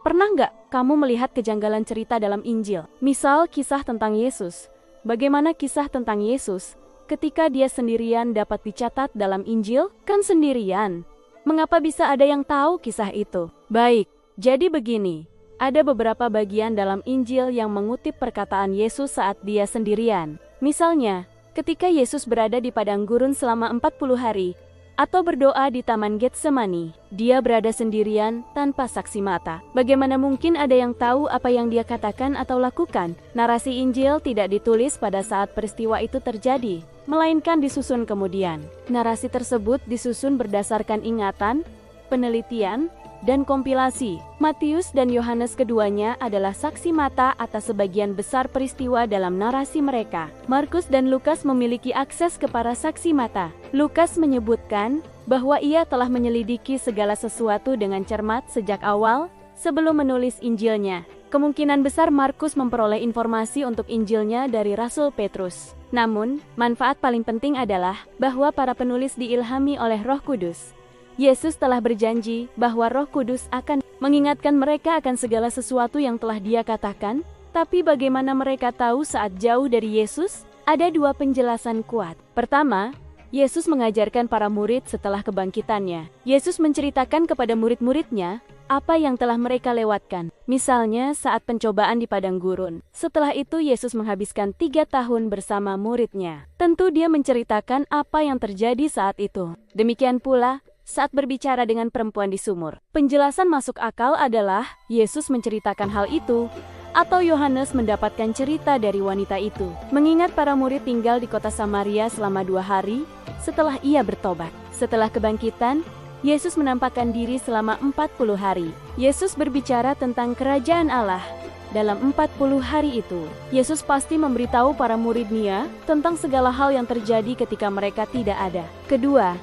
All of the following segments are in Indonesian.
Pernah nggak kamu melihat kejanggalan cerita dalam Injil? Misal kisah tentang Yesus. Bagaimana kisah tentang Yesus ketika dia sendirian dapat dicatat dalam Injil? Kan sendirian. Mengapa bisa ada yang tahu kisah itu? Baik, jadi begini. Ada beberapa bagian dalam Injil yang mengutip perkataan Yesus saat dia sendirian. Misalnya, ketika Yesus berada di padang gurun selama 40 hari, atau berdoa di Taman Getsemani, dia berada sendirian tanpa saksi mata. Bagaimana mungkin ada yang tahu apa yang dia katakan atau lakukan? Narasi Injil tidak ditulis pada saat peristiwa itu terjadi, melainkan disusun kemudian. Narasi tersebut disusun berdasarkan ingatan, penelitian, dan kompilasi. Matius dan Yohanes keduanya adalah saksi mata atas sebagian besar peristiwa dalam narasi mereka. Markus dan Lukas memiliki akses kepada saksi mata. Lukas menyebutkan bahwa ia telah menyelidiki segala sesuatu dengan cermat sejak awal sebelum menulis Injilnya. Kemungkinan besar Markus memperoleh informasi untuk Injilnya dari Rasul Petrus. Namun, manfaat paling penting adalah bahwa para penulis diilhami oleh Roh Kudus. Yesus telah berjanji bahwa Roh Kudus akan mengingatkan mereka akan segala sesuatu yang telah Dia katakan. Tapi bagaimana mereka tahu saat jauh dari Yesus? Ada dua penjelasan kuat. Pertama, Yesus mengajarkan para murid setelah kebangkitannya. Yesus menceritakan kepada murid-muridnya apa yang telah mereka lewatkan. Misalnya saat pencobaan di padang gurun. Setelah itu Yesus menghabiskan 3 tahun bersama muridnya. Tentu Dia menceritakan apa yang terjadi saat itu. Demikian pula saat berbicara dengan perempuan di sumur. Penjelasan masuk akal adalah Yesus menceritakan hal itu, atau Yohanes mendapatkan cerita dari wanita itu. Mengingat para murid tinggal di kota Samaria selama 2 hari setelah ia bertobat. Setelah kebangkitan, Yesus menampakkan diri selama 40 hari. Yesus berbicara tentang kerajaan Allah. Dalam 40 hari itu, Yesus pasti memberitahu para muridnya tentang segala hal yang terjadi ketika mereka tidak ada. Kedua,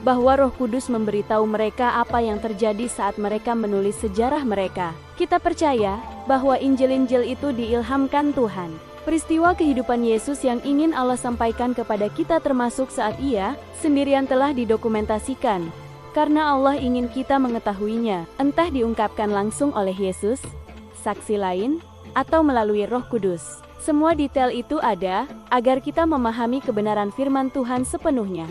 bahwa Roh Kudus memberitahu mereka apa yang terjadi saat mereka menulis sejarah mereka. Kita percaya bahwa Injil-Injil itu diilhamkan Tuhan. Peristiwa kehidupan Yesus yang ingin Allah sampaikan kepada kita termasuk saat Ia sendirian telah didokumentasikan. Karena Allah ingin kita mengetahuinya, entah diungkapkan langsung oleh Yesus, saksi lain, atau melalui Roh Kudus. Semua detail itu ada agar kita memahami kebenaran firman Tuhan sepenuhnya.